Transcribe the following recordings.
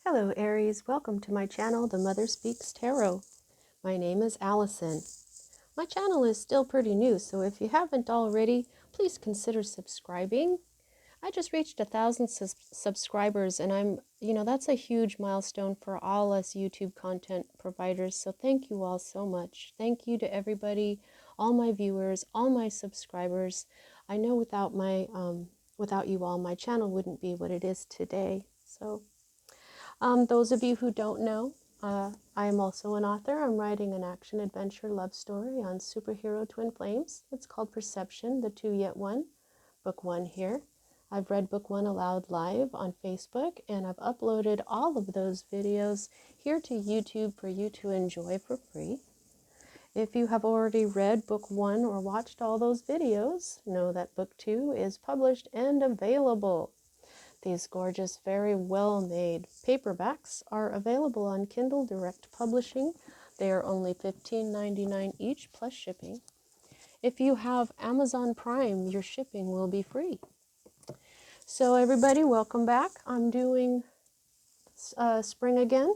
Hello Aries, welcome to my channel, The Mother Speaks Tarot. My name is Allison. My channel is still pretty new, so if you haven't already, please consider subscribing. I just reached 1,000 subscribers and that's a huge milestone for all us YouTube content providers, so thank you all so much. Thank you to everybody, all my viewers, all my subscribers. I know without you all, my channel wouldn't be what it is today, so those of you who don't know, I am also an author. I'm writing an action-adventure love story on superhero twin flames. It's called Perception, the Two Yet One, book 1 here. I've read book 1 aloud live on Facebook, and I've uploaded all of those videos here to YouTube for you to enjoy for free. If you have already read book 1 or watched all those videos, know that book 2 is published and available. These gorgeous, very well-made paperbacks are available on Kindle Direct Publishing. They are only $15.99 each plus shipping. If you have Amazon Prime, your shipping will be free. So everybody, welcome back. I'm doing spring again.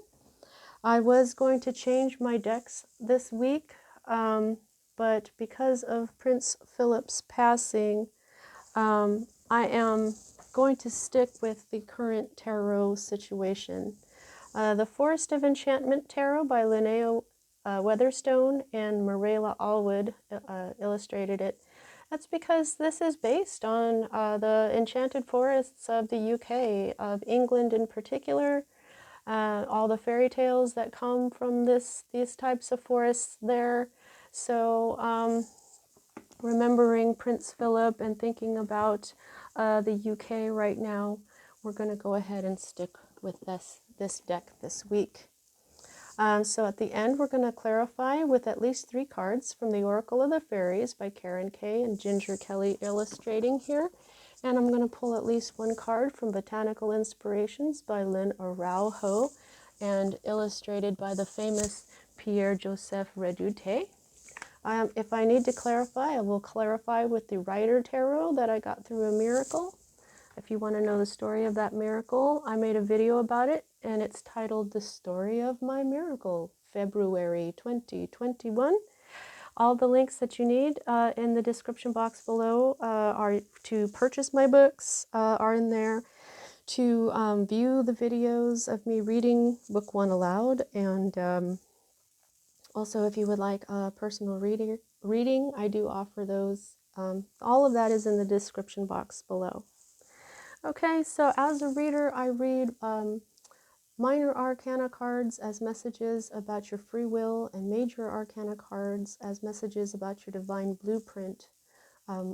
I was going to change my decks this week, but because of Prince Philip's passing, I am going to stick with the current tarot situation. The Forest of Enchantment Tarot by Linnea Weatherstone and Marilla Allwood illustrated it. That's because this is based on the enchanted forests of the UK, of England in particular, all the fairy tales that come from these types of forests there. So remembering Prince Philip and thinking about the UK right now, we're going to go ahead and stick with this deck this week. So at the end, we're going to clarify with at least 3 cards from the Oracle of the Fairies by Karen Kay and Ginger Kelly illustrating here. And I'm going to pull at least 1 card from Botanical Inspirations by Lynn Araujo and illustrated by the famous Pierre-Joseph Redoute. If I need to clarify, I will clarify with the Rider Tarot that I got through a miracle. If you want to know the story of that miracle, I made a video about it, and it's titled The Story of My Miracle, February 2021. All the links that you need in the description box below are to purchase my books, are in there, to view the videos of me reading book 1 aloud, and also, if you would like a personal reading, I do offer those. All of that is in the description box below. Okay, so as a reader, I read minor arcana cards as messages about your free will and major arcana cards as messages about your divine blueprint,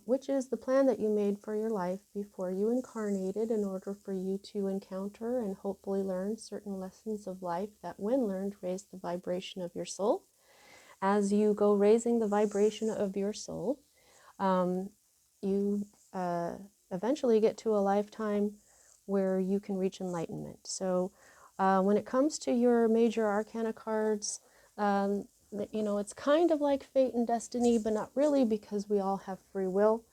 which is the plan that you made for your life before you incarnated in order for you to encounter and hopefully learn certain lessons of life that, when learned, raise the vibration of your soul. As you go raising the vibration of your soul, you eventually get to a lifetime where you can reach enlightenment. So when it comes to your major arcana cards, it's kind of like fate and destiny, but not really, because we all have free will.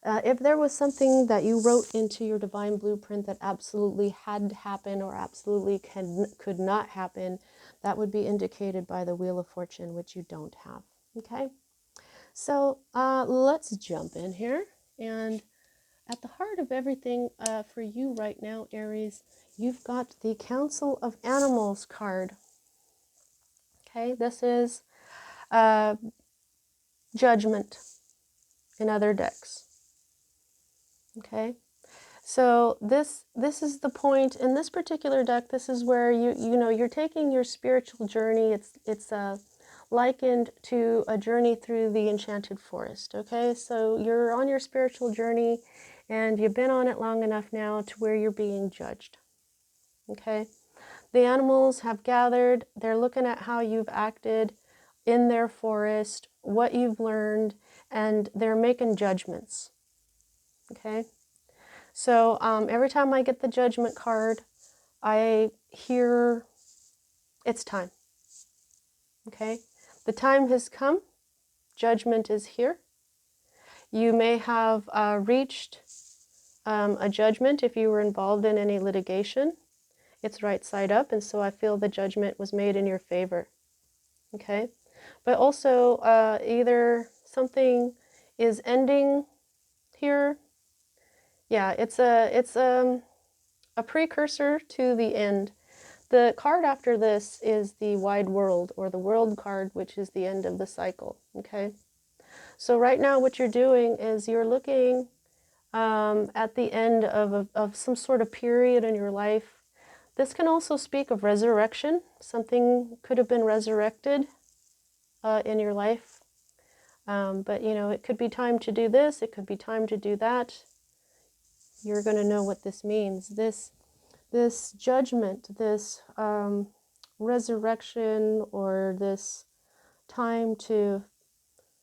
If there was something that you wrote into your divine blueprint that absolutely had to happen or absolutely could not happen, that would be indicated by the Wheel of Fortune, which you don't have. Okay? So let's jump in here. And at the heart of everything for you right now, Aries, you've got the Council of Animals card. Okay? This is Judgment in other decks. Okay? So this is the point in this particular deck. This is where you're taking your spiritual journey. It's likened to a journey through the enchanted forest. Okay, so you're on your spiritual journey, and you've been on it long enough now to where you're being judged. Okay, the animals have gathered. They're looking at how you've acted in their forest, what you've learned, and they're making judgments. Okay. So every time I get the Judgment card, I hear it's time. Okay? The time has come. Judgment is here. You may have reached a judgment if you were involved in any litigation. It's right side up, and so I feel the judgment was made in your favor. Okay? But also, either something is ending here. Yeah, it's a precursor to the end. The card after this is the wide world, or the world card, which is the end of the cycle. Okay? So right now what you're doing is you're looking at the end of some sort of period in your life. This can also speak of resurrection. Something could have been resurrected in your life. But, you know, it could be time to do this. It could be time to do that. You're going to know what this means. This judgment, this resurrection, or this time to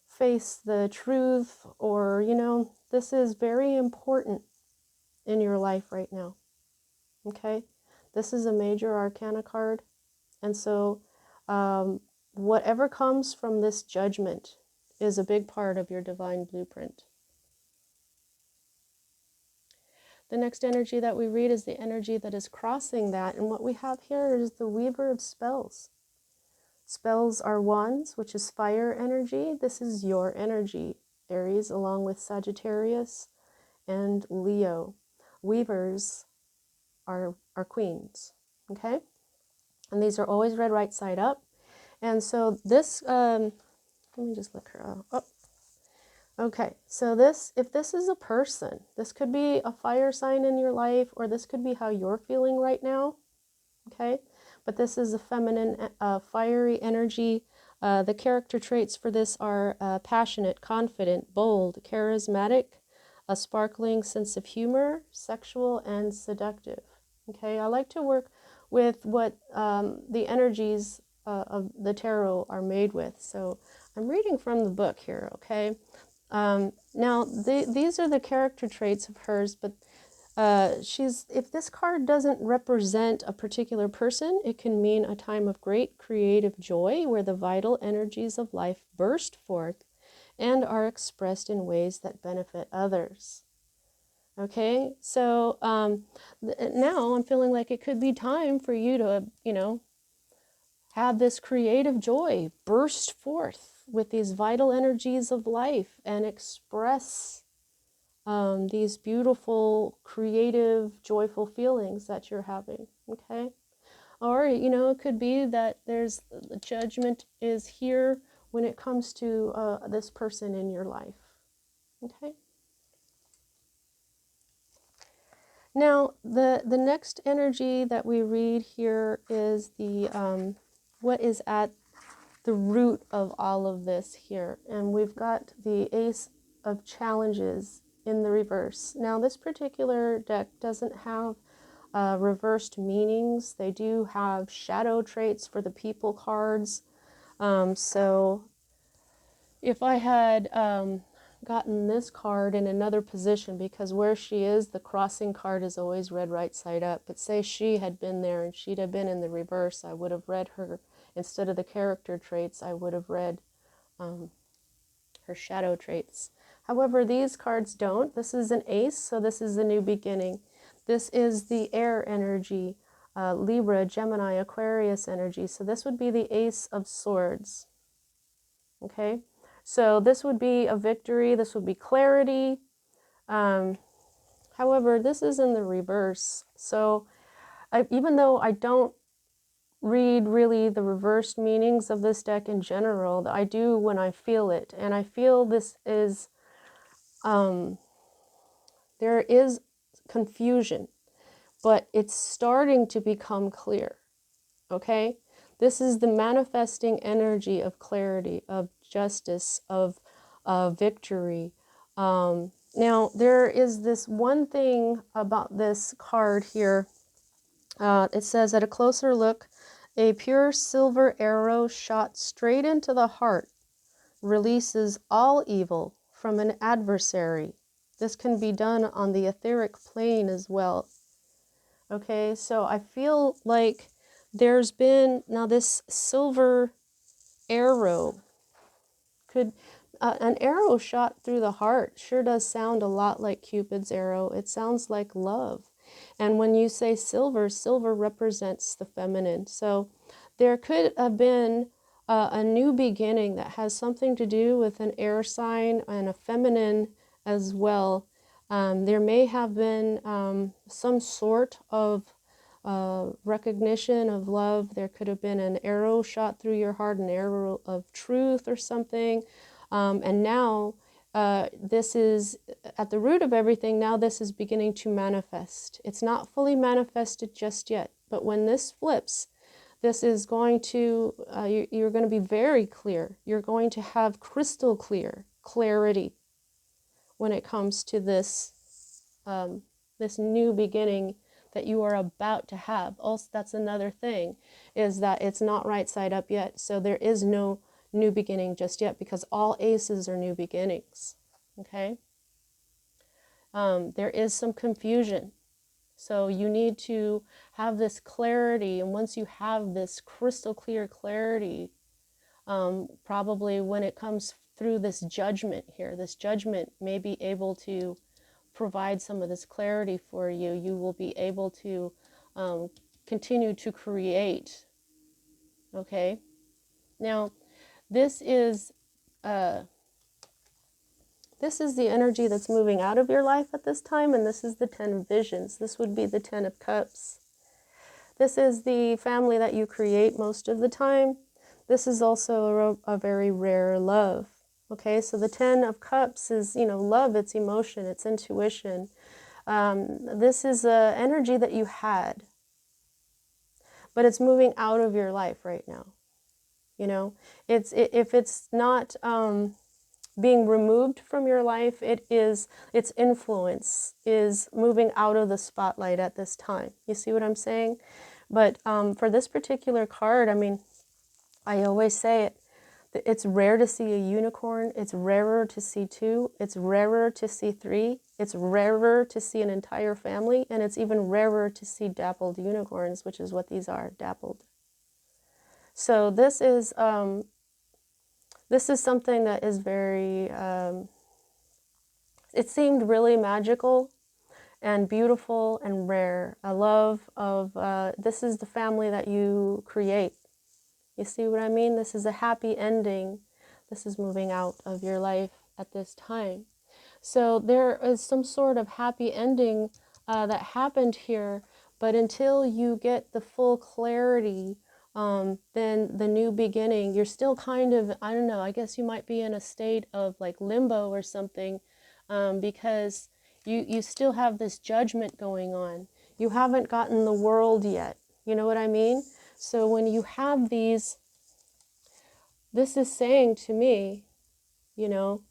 face the truth, or, you know, this is very important in your life right now. Okay? This is a major arcana card. And so whatever comes from this judgment is a big part of your divine blueprint. The next energy that we read is the energy that is crossing that. And what we have here is the weaver of spells. Spells are wands, which is fire energy. This is your energy, Aries, along with Sagittarius and Leo. Weavers are queens, okay? And these are always read right side up. And so this, let me just look her up. Oh. Okay, so this, if this is a person, this could be a fire sign in your life, or this could be how you're feeling right now, okay? But this is a feminine, fiery energy. The character traits for this are passionate, confident, bold, charismatic, a sparkling sense of humor, sexual, and seductive. Okay, I like to work with what the energies of the tarot are made with. So I'm reading from the book here, okay? Now, these are the character traits of hers, but if this card doesn't represent a particular person, it can mean a time of great creative joy where the vital energies of life burst forth and are expressed in ways that benefit others. Okay, so now I'm feeling like it could be time for you to, you know, have this creative joy burst forth with these vital energies of life and express these beautiful, creative, joyful feelings that you're having, okay? Or, you know, it could be that there's the judgment is here when it comes to this person in your life, okay? Now, the next energy that we read here is the what is at the root of all of this here. And we've got the Ace of Challenges in the reverse. Now, this particular deck doesn't have reversed meanings. They do have shadow traits for the people cards. So if I had gotten this card in another position, because where she is, the crossing card is always read right side up. But say she had been there and she'd have been in the reverse, I would have read her, instead of the character traits, I would have read her shadow traits. However, these cards don't. This is an ace, so this is a new beginning. This is the air energy, Libra, Gemini, Aquarius energy. So this would be the Ace of Swords. Okay, so this would be a victory. This would be clarity. However, this is in the reverse. So even though I don't read really the reversed meanings of this deck in general, I do when I feel it. And I feel this is, there is confusion, but it's starting to become clear, okay? This is the manifesting energy of clarity, of justice, of victory. Now, there is this one thing about this card here. It says, at a closer look, a pure silver arrow shot straight into the heart releases all evil from an adversary. This can be done on the etheric plane as well. Okay, so I feel like there's been, now this silver arrow could, an arrow shot through the heart sure does sound a lot like Cupid's arrow. It sounds like love. And when you say silver, silver represents the feminine. So there could have been a new beginning that has something to do with an air sign and a feminine as well. There may have been some sort of recognition of love. There could have been an arrow shot through your heart, an arrow of truth or something. And now this is at the root of everything. Now this is beginning to manifest. It's not fully manifested just yet, but when this flips, this is going to, you're going to be very clear. You're going to have crystal clear clarity when it comes to this, this new beginning that you are about to have. Also, that's another thing, is that it's not right side up yet. So there is no new beginning just yet, because all aces are new beginnings. Okay? There is some confusion. So you need to have this clarity, and once you have this crystal clear clarity, probably when it comes through this judgment here, this judgment may be able to provide some of this clarity for you. You will be able to continue to create. Okay? Now, this is the energy that's moving out of your life at this time, and this is the 10 of visions. This would be the 10 of cups. This is the family that you create most of the time. This is also a very rare love. Okay, so the 10 of cups is, you know, love, it's emotion, it's intuition. This is an energy that you had, but it's moving out of your life right now. You know, if it's not being removed from your life, its influence is moving out of the spotlight at this time. You see what I'm saying? But for this particular card, I mean, I always say it, it's rare to see a unicorn. It's rarer to see two. It's rarer to see three. It's rarer to see an entire family. And it's even rarer to see dappled unicorns, which is what these are, dappled. So this is something that is very, it seemed really magical and beautiful and rare. A love of, this is the family that you create. You see what I mean? This is a happy ending. This is moving out of your life at this time. So there is some sort of happy ending that happened here, but until you get the full clarity, then the new beginning, you're still kind of, I don't know, I guess you might be in a state of like limbo or something, because you still have this judgment going on. You haven't gotten the world yet. You know what I mean? So when you have these, this is saying to me, you know,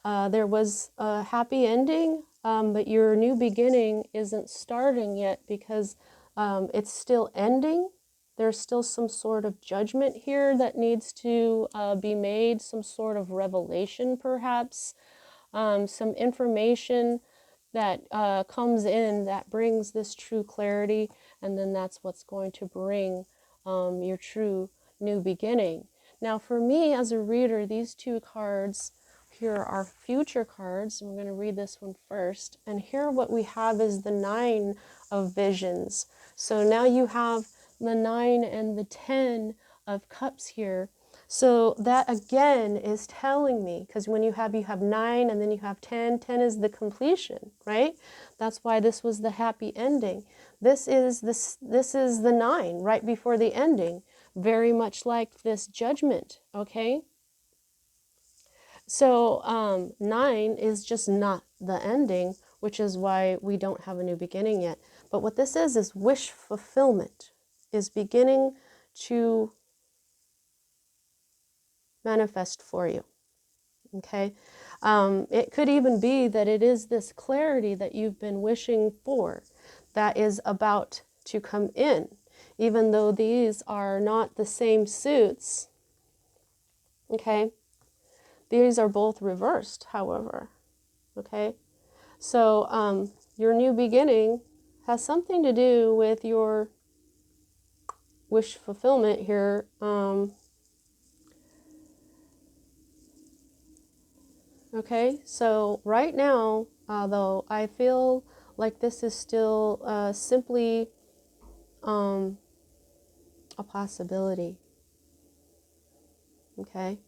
there was a happy ending, but your new beginning isn't starting yet because it's still ending. There's still some sort of judgment here that needs to be made, some sort of revelation perhaps, some information that comes in that brings this true clarity, and then that's what's going to bring your true new beginning. Now for me as a reader, these two cards here are future cards. We're going to read this one first. And here what we have is the 9 of visions. So now you have the 9 and the 10 of cups here. So that again is telling me, because when you have 9 and then you have 10, 10 is the completion, right? That's why this was the happy ending. This is the 9 right before the ending, very much like this judgment, okay? So 9 is just not the ending, which is why we don't have a new beginning yet. But what this is wish fulfillment, is beginning to manifest for you. Okay? It could even be that it is this clarity that you've been wishing for that is about to come in. Even though these are not the same suits, okay? These are both reversed, however, okay? So your new beginning has something to do with your wish fulfillment here. Okay, so right now, though, I feel like this is still simply a possibility. Okay?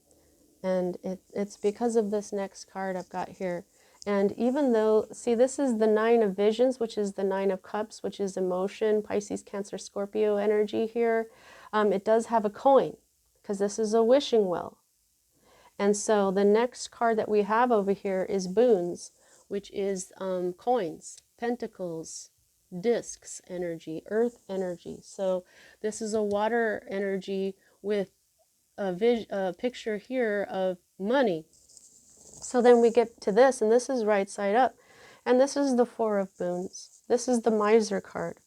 And it's because of this next card I've got here. And even though, see, this is the 9 of visions, which is the 9 of cups, which is emotion, Pisces, Cancer, Scorpio energy here. It does have a coin, because this is a wishing well. And so the next card that we have over here is boons, which is coins, pentacles, discs energy, earth energy. So this is a water energy with a picture here of money. So then we get to this, and this is right side up. And this is the 4 of boons. This is the miser card.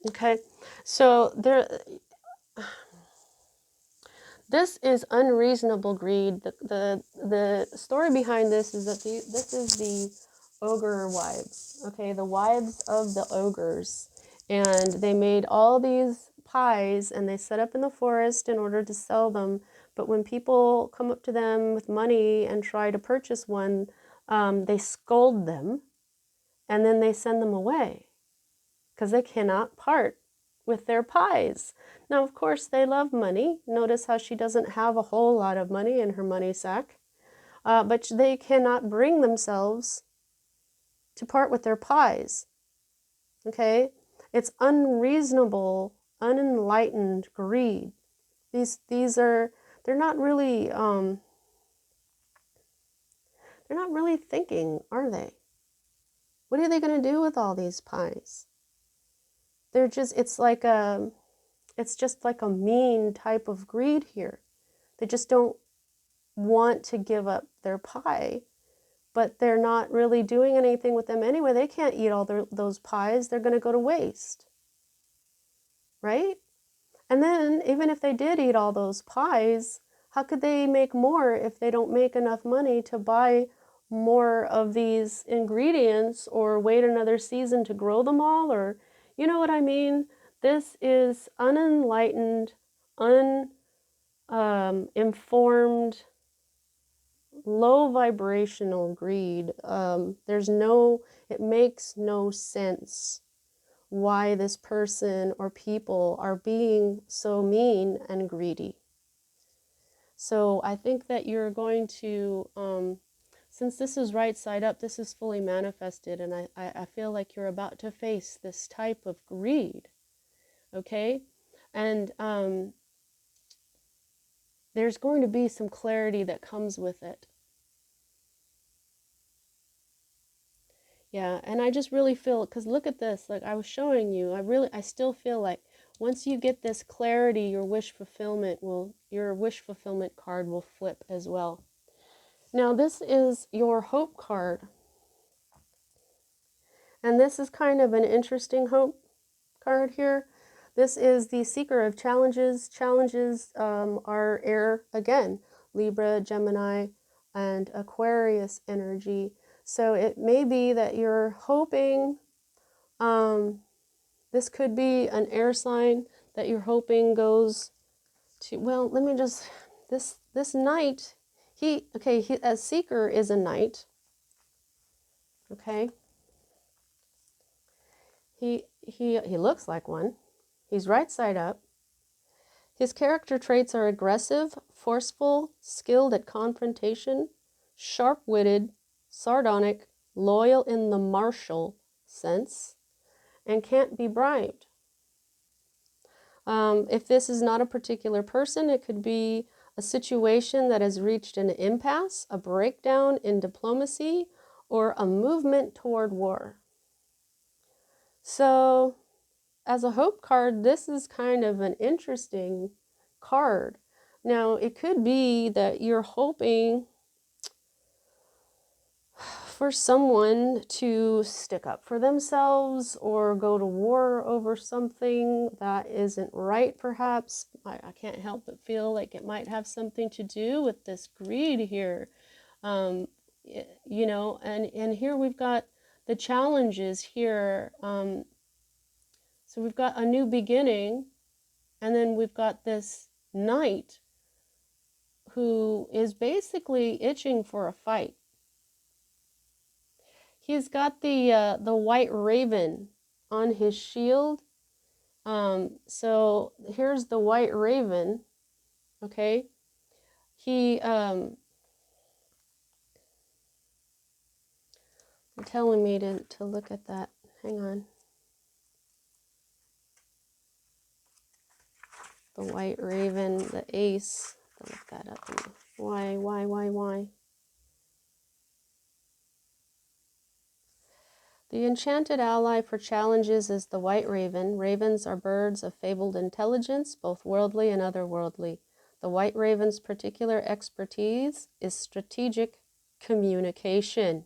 Okay, so this is unreasonable greed. The story behind this is that this is the ogre wives. Okay, the wives of the ogres. And they made all these pies and they set up in the forest in order to sell them. But when people come up to them with money and try to purchase one, they scold them and then they send them away because they cannot part with their pies. Now, of course, they love money. Notice how she doesn't have a whole lot of money in her money sack, but they cannot bring themselves to part with their pies. Okay? It's unreasonable, unenlightened greed. These are, they're not really thinking, are they? What are they going to do with all these pies? They're just, it's just like a mean type of greed here. They just don't want to give up their pie, but they're not really doing anything with them anyway. They can't eat all those pies. They're going to go to waste, right? And then even if they did eat all those pies, how could they make more if they don't make enough money to buy more of these ingredients or wait another season to grow them all? Or, you know what I mean? This is unenlightened, informed, low vibrational greed. It makes no sense why this person or people are being so mean and greedy. So I think that you're going to, since this is right side up, this is fully manifested, and I feel like you're about to face this type of greed, okay? And there's going to be some clarity that comes with it. Yeah, and I just really feel, because look at this, like I was showing you, I still feel like once you get this clarity, your wish fulfillment card will flip as well. Now this is your hope card. And this is kind of an interesting hope card here. This is the seeker of challenges. Challenges are air again, Libra, Gemini, and Aquarius energy. So it may be that you're hoping, this could be an air sign that you're hoping goes to, well, let me just, this knight, a seeker is a knight, okay? He looks like one. He's right side up. His character traits are aggressive, forceful, skilled at confrontation, sharp-witted, sardonic, loyal in the martial sense, and can't be bribed. If this is not a particular person, it could be a situation that has reached an impasse, a breakdown in diplomacy, or a movement toward war. So, as a hope card, this is kind of an interesting card. Now, it could be that you're hoping for someone to stick up for themselves or go to war over something that isn't right, perhaps. I can't help but feel like it might have something to do with this greed here. You know, and here we've got the challenges here. So we've got a new beginning, and then we've got this knight who is basically itching for a fight. He's got the white raven on his shield. So here's the white raven, okay? He, they're telling me to look at that. Hang on. The white raven, the ace. I'll look that up. Why? The enchanted ally for challenges is the white raven. Ravens are birds of fabled intelligence, both worldly and otherworldly. The white raven's particular expertise is strategic communication.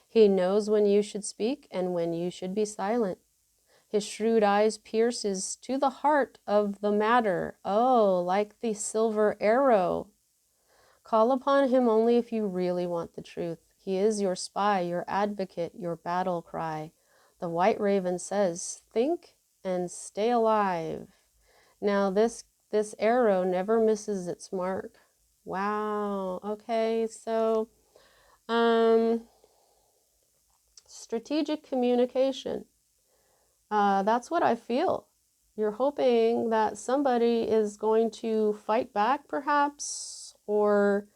He knows when you should speak and when you should be silent. His shrewd eyes pierces to the heart of the matter. Oh, like the silver arrow. Call upon him only if you really want the truth. He is your spy, your advocate, your battle cry. The white raven says, think and stay alive. Now this arrow never misses its mark. Wow. Okay, so strategic communication. That's what I feel. You're hoping that somebody is going to fight back, perhaps, or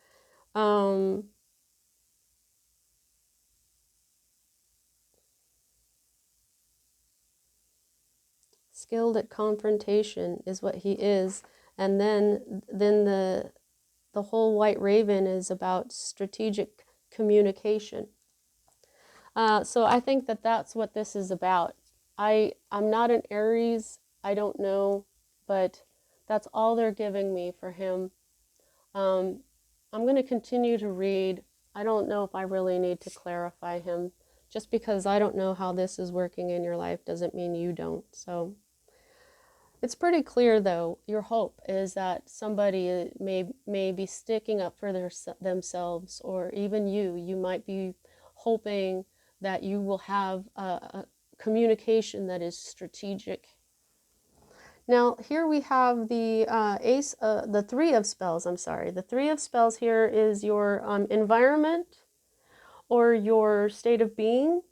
skilled at confrontation is what he is. And then the whole white raven is about strategic communication. So I think that that's what this is about. I'm not an Aries. I don't know, but that's all they're giving me for him. I'm going to continue to read. I don't know if I really need to clarify him. Just because I don't know how this is working in your life doesn't mean you don't. So it's pretty clear, though. Your hope is that somebody may be sticking up for themselves, or even you. You might be hoping that you will have a communication that is strategic. Now, here we have the the Three of Spells. I'm sorry. The Three of Spells here is your environment or your state of being.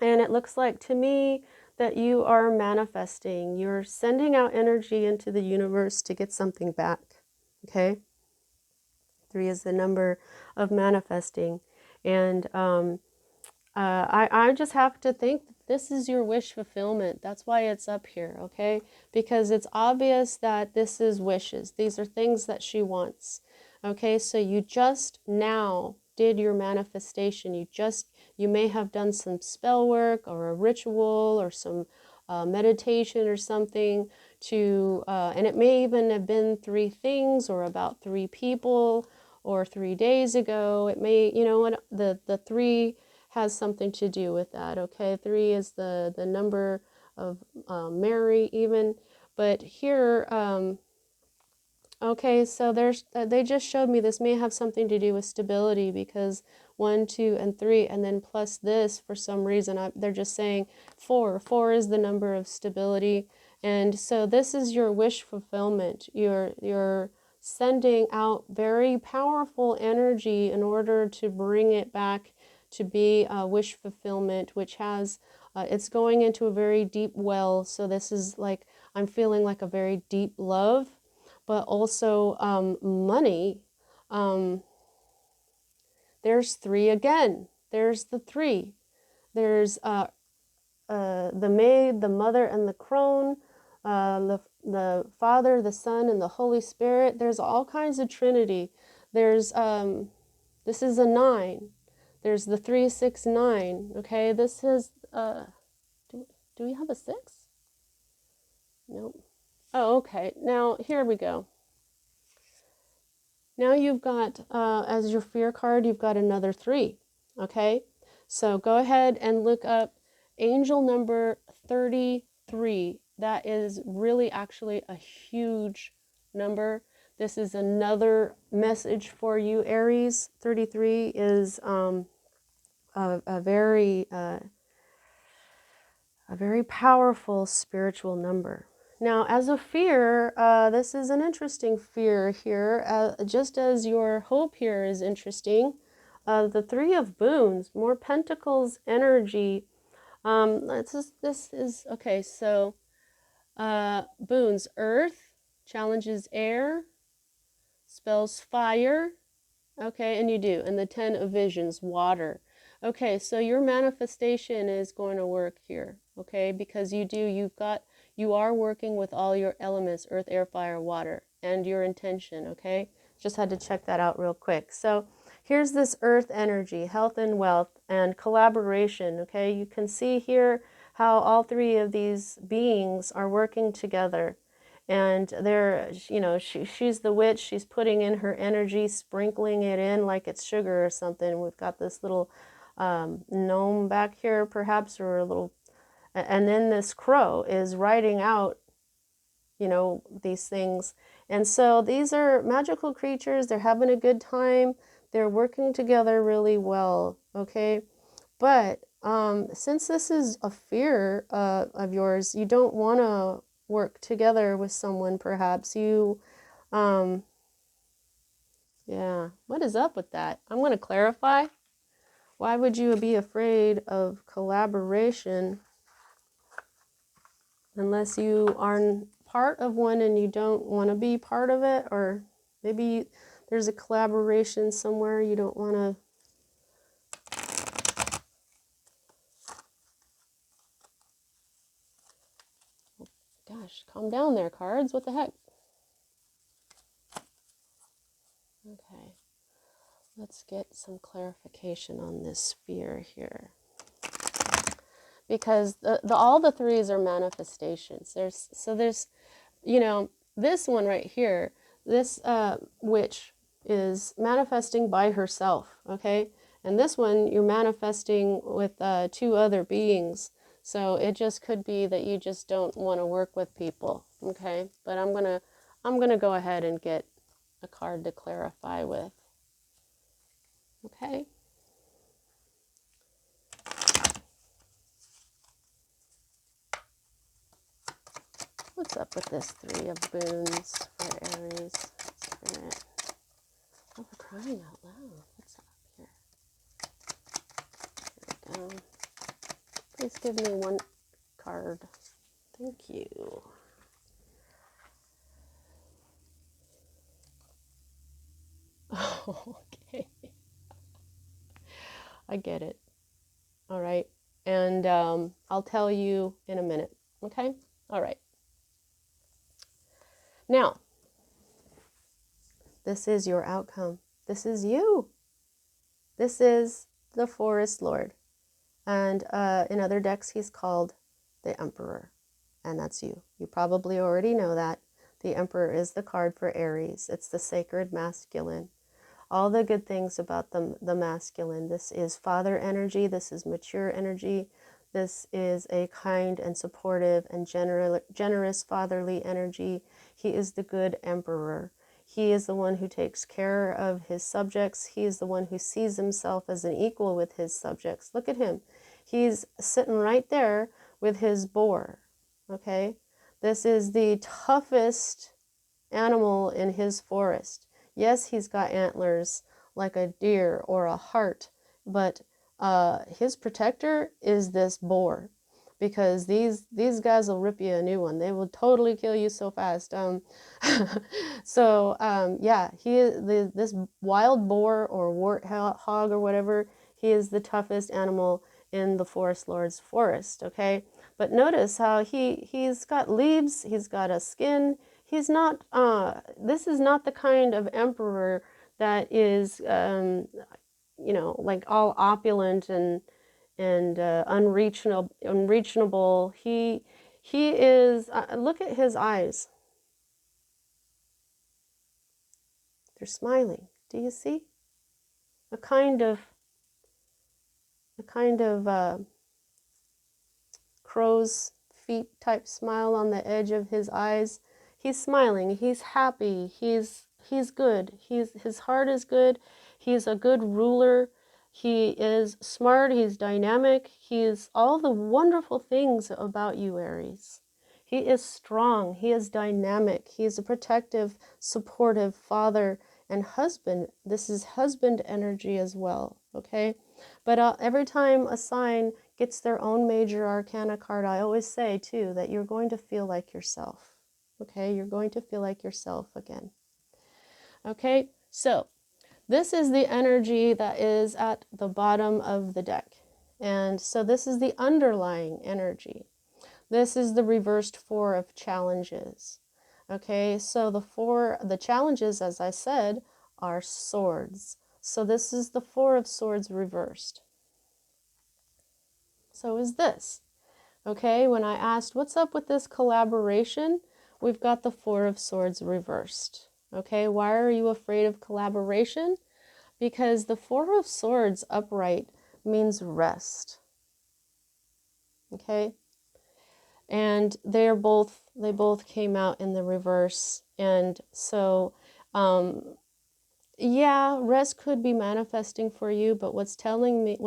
And it looks like to me that you are manifesting. You're sending out energy into the universe to get something back. Okay? 3 is the number of manifesting. And I just have to think that this is your wish fulfillment. That's why it's up here, okay? Because it's obvious that this is wishes. These are things that she wants. Okay, so you just now did your manifestation. You may have done some spell work or a ritual or some meditation or something to, and it may even have been 3 things or about 3 people or 3 days ago. It may, you know what, the 3 has something to do with that, okay? 3 is the number of Mary even, but here, okay, so they just showed me this may have something to do with stability, because 1, 2, and 3, and then plus this for some reason, they're just saying 4. 4 is the number of stability, and so this is your wish fulfillment. You're sending out very powerful energy in order to bring it back to be a wish fulfillment, which has, it's going into a very deep well. So this is like, I'm feeling like a very deep love, but also money. There's 3 again. There's the 3. There's the maid, the mother, and the crone, the Father, the Son, and the Holy Spirit. There's all kinds of Trinity. There's, this is a 9. There's the 3, 6, 9. Okay, this is, do we have a 6? Nope. Oh, okay. Now, here we go. Now you've got, as your fear card, you've got another 3. Okay, so go ahead and look up angel number 33. That is really actually a huge number. This is another message for you, Aries. 33 is a very powerful spiritual number. Now, as a fear, this is an interesting fear here, just as your hope here is interesting. The Three of Boons, more Pentacles energy. This is, okay, so boons, earth, challenges air, spells fire. Okay, and you do. And the 10 of visions, water. Okay, so your manifestation is going to work here, okay? Because you are working with all your elements, earth, air, fire, water, and your intention, okay? Just had to check that out real quick. So here's this earth energy, health and wealth, and collaboration, okay? You can see here how all three of these beings are working together. And they're, you know, she's the witch. She's putting in her energy, sprinkling it in like it's sugar or something. We've got this little gnome back here, perhaps, or a little, and then this crow is writing out, you know, these things. And so these are magical creatures. They're having a good time. They're working together really well, okay? But since this is a fear of yours, you don't want to work together with someone, perhaps. Yeah, what is up with that? I'm going to clarify. Why would you be afraid of collaboration unless you are part of one and you don't want to be part of it? Or maybe there's a collaboration somewhere you don't want to. Gosh, calm down there, cards. What the heck? Okay, let's get some clarification on this fear here. Because all the threes are manifestations. There's, you know, this one right here, this witch is manifesting by herself, okay? And this one you're manifesting with two other beings. So it just could be that you just don't want to work with people, okay? But I'm gonna go ahead and get a card to clarify with. Okay. What's up with this Three of Boons for Aries? Spirit. Oh, we're crying out loud. What's up here? Here we go. Please give me one card. Thank you. Oh, okay. I get it. All right. And I'll tell you in a minute. Okay? All right. Now, this is your outcome. This is you. This is the Forest Lord. And in other decks, he's called the Emperor. And that's you. You probably already know that. The Emperor is the card for Aries. It's the sacred masculine. All the good things about the masculine. This is father energy. This is mature energy. This is a kind and supportive and generous fatherly energy. He is the good emperor. He is the one who takes care of his subjects. He is the one who sees himself as an equal with his subjects. Look at him. He's sitting right there with his boar. Okay? This is the toughest animal in his forest. Yes, he's got antlers like a deer or a hart, but his protector is this boar, because these guys will rip you a new one. They will totally kill you so fast. Yeah, this wild boar or warthog or whatever. He is the toughest animal in the Forest Lord's forest. Okay, but notice how he's got leaves. He's got a skin. He's not, this is not the kind of emperor that is, you know, like all opulent and unreachable. He is, look at his eyes. They're smiling. Do you see? A kind of crow's feet type smile on the edge of his eyes. He's smiling. He's happy. He's good. His heart is good. He's a good ruler. He is smart. He's dynamic. He is all the wonderful things about you, Aries. He is strong. He is dynamic. He is a protective, supportive father and husband. This is husband energy as well, okay? But every time a sign gets their own major arcana card, I always say too that you're going to feel like yourself, okay? You're going to feel like yourself again. Okay, so this is the energy that is at the bottom of the deck. And so this is the underlying energy. This is the reversed four of challenges. Okay, so the challenges, as I said, are swords. So this is the four of swords reversed. So is this. Okay, when I asked what's up with this collaboration, we've got the four of swords reversed. Okay, why are you afraid of collaboration? Because the four of swords upright means rest. Okay, and they both came out in the reverse, and so yeah, rest could be manifesting for you, but what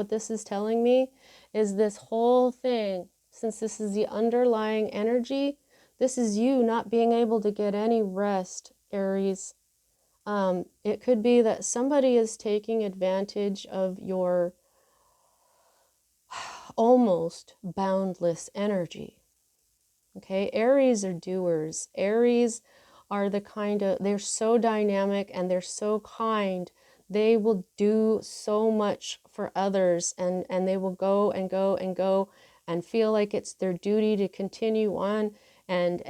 this is telling me is this whole thing, since this is the underlying energy, this is you not being able to get any rest, Aries. It could be that somebody is taking advantage of your almost boundless energy. Okay, Aries are doers. Aries are they're so dynamic and they're so kind. They will do so much for others, and they will go and go and go and feel like it's their duty to continue on, and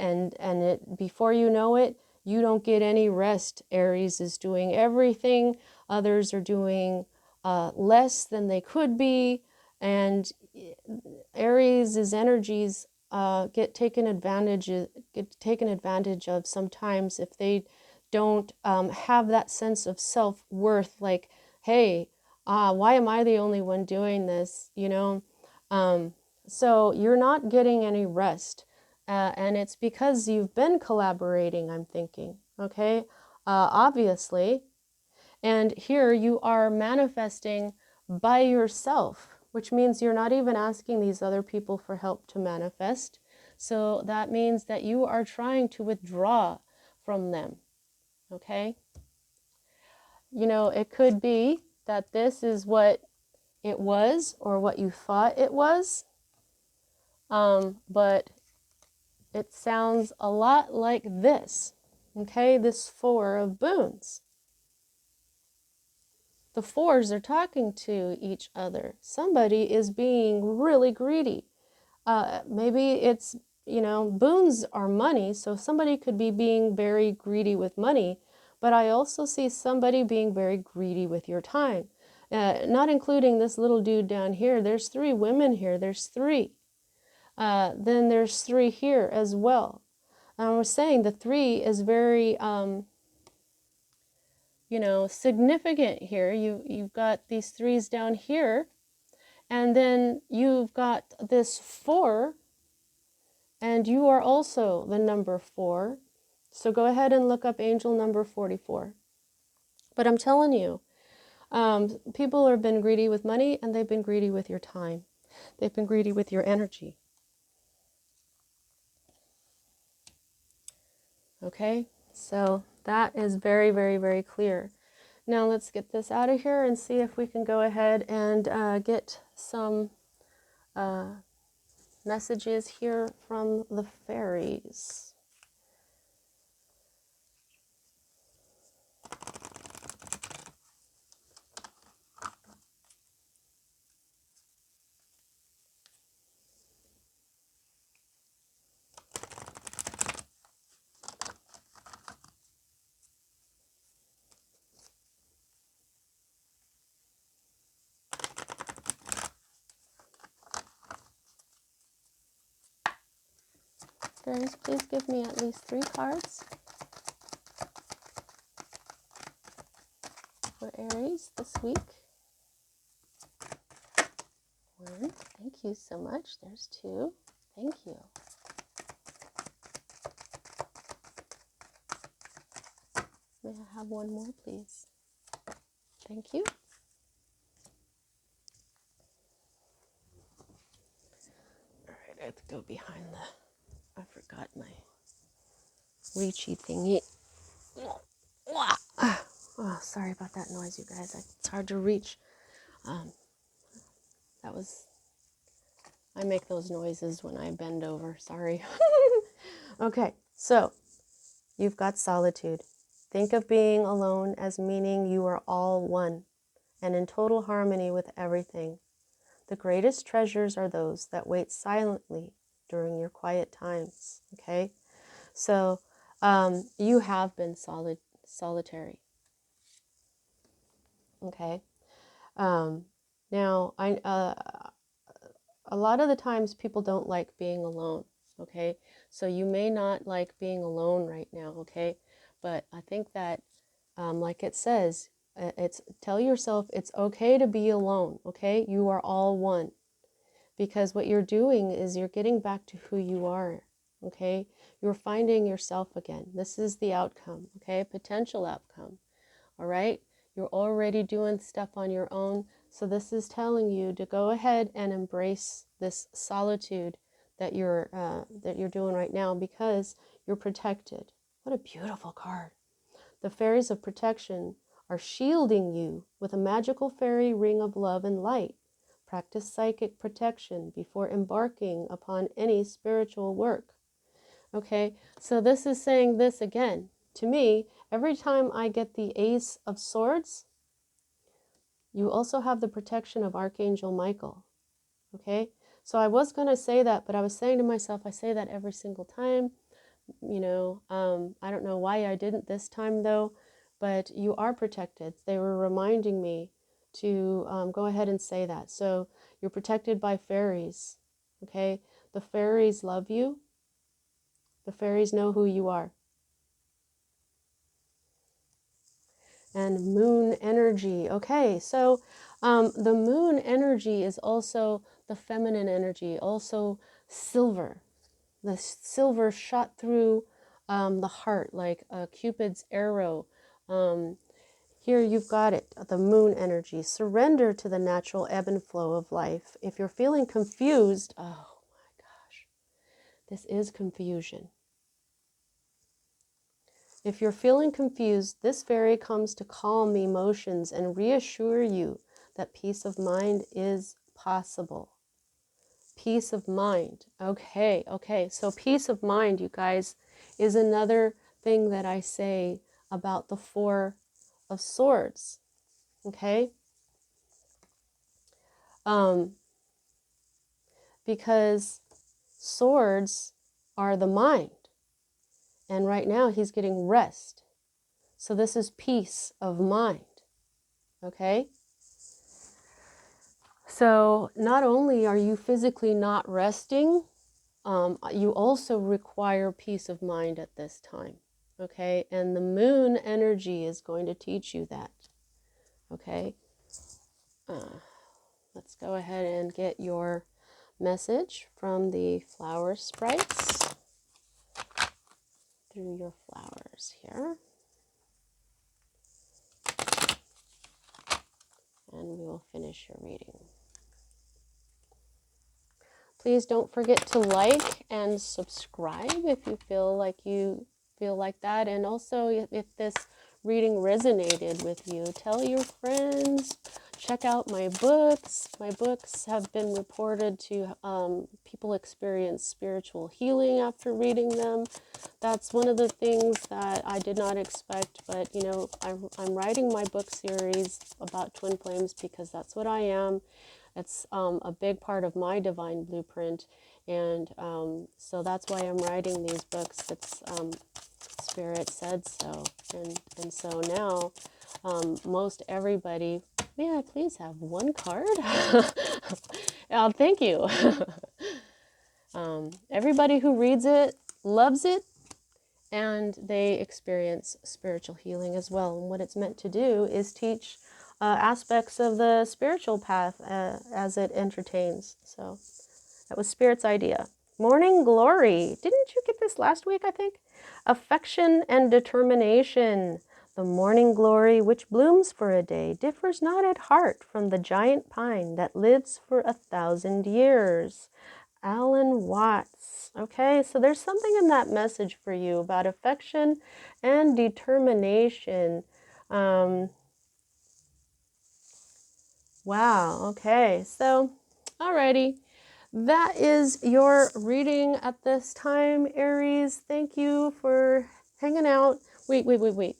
before you know it, you don't get any rest. Aries is doing everything. Others are doing less than they could be, and Aries' energies get taken advantage of sometimes if they don't have that sense of self-worth, like, hey, why am I the only one doing this, you know? So you're not getting any rest, and it's because you've been collaborating, I'm thinking, okay? Obviously. And here you are manifesting by yourself, which means you're not even asking these other people for help to manifest. So that means that you are trying to withdraw from them, okay? You know, it could be that this is what it was or what you thought it was, but it sounds a lot like this, okay? This four of boons. The fours are talking to each other. Somebody is being really greedy. Maybe it's, you know, boons are money, so somebody could be being very greedy with money, but I also see somebody being very greedy with your time. Not including this little dude down here. There's three women here. There's three. Then there's three here as well. And I was saying the three is very... you know, significant here. You've got these threes down here, and then you've got this four, and you are also the number 4. So go ahead and look up angel number 44. But I'm telling you, people have been greedy with money, and they've been greedy with your time. They've been greedy with your energy. Okay, so that is very, very, very clear. Now let's get this out of here and see if we can go ahead and get some messages here from the fairies. Fairies, please give me at least 3 cards for Aries this week. 1, thank you so much. There's 2, thank you. May I have 1 more, please? Thank you. All right, I have to go behind I forgot my reachy thingy. Oh, sorry about that noise, you guys. It's hard to reach. Um, I make those noises when I bend over. Sorry. Okay, so you've got solitude. Think of being alone as meaning you are all one and in total harmony with everything. The greatest treasures are those that wait silently during your quiet times. Okay, so you have been solitary. Okay, now a lot of the times people don't like being alone. Okay, so you may not like being alone right now. Okay, but I think that like it says, it's tell yourself it's okay to be alone. Okay, you are all one. Because what you're doing is you're getting back to who you are. Okay, you're finding yourself again. This is the outcome. Okay, potential outcome. All right, you're already doing stuff on your own, so this is telling you to go ahead and embrace this solitude that you're doing right now, because you're protected. What a beautiful card. The fairies of protection are shielding you with a magical fairy ring of love and light. Practice psychic protection before embarking upon any spiritual work. Okay, so this is saying this again. To me, every time I get the Ace of Swords, you also have the protection of Archangel Michael. Okay, so I was going to say that, but I was saying to myself, I say that every single time. You know, I don't know why I didn't this time though, but you are protected. They were reminding me to go ahead and say that. So you're protected by fairies. Okay, the fairies love you. The fairies know who you are. And moon energy. Okay, so the moon energy is also the feminine energy, also silver. The silver shot through the heart like a Cupid's arrow. Here you've got it, the moon energy. Surrender to the natural ebb and flow of life. If you're feeling confused, oh my gosh, this is confusion. If you're feeling confused, this fairy comes to calm emotions and reassure you that peace of mind is possible. Peace of mind. Okay. So peace of mind, you guys, is another thing that I say about the Four of Swords. Okay. Because swords are the mind. And right now he's getting rest. So this is peace of mind. Okay. So not only are you physically not resting, you also require peace of mind at this time. Okay, and the moon energy is going to teach you that. Okay, let's go ahead and get your message from the flower sprites through your flowers here. And we will finish your reading. Please don't forget to like and subscribe if you feel like that. And also, if this reading resonated with you, tell your friends. Check out my books. My books have been reported to people experience spiritual healing after reading them. That's one of the things that I did not expect, but you know, I'm writing my book series about twin flames because that's what I am. It's a big part of my divine blueprint, and so that's why I'm writing these books. It's Spirit said so, and so now most everybody. May I please have one card? Oh, thank you. Everybody who reads it loves it, and they experience spiritual healing as well. And what it's meant to do is teach aspects of the spiritual path as it entertains. So that was Spirit's idea. Morning glory. Didn't you get this last week, I think? Affection and determination. The morning glory, which blooms for a day, differs not at heart from the giant pine that lives for 1,000 years. Alan Watts. Okay, so there's something in that message for you about affection and determination. Wow, okay, so alrighty. That is your reading at this time, Aries. Thank you for hanging out. Wait.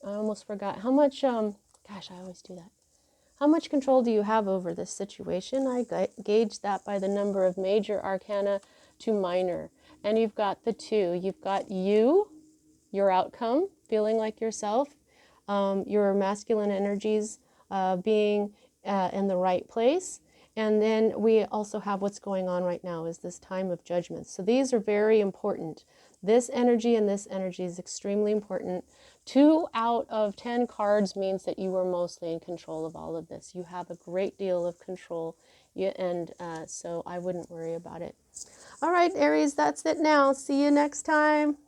I almost forgot. How much, gosh, I always do that. How much control do you have over this situation? I gauge that by the number of major arcana to minor. And you've got the two. You've got you, your outcome, feeling like yourself, your masculine energies being in the right place. And then we also have what's going on right now is this time of judgment. So these are very important. This energy and this energy is extremely important. 2 out of 10 cards means that you are mostly in control of all of this. You have a great deal of control, and so I wouldn't worry about it. All right, Aries, that's it now. See you next time.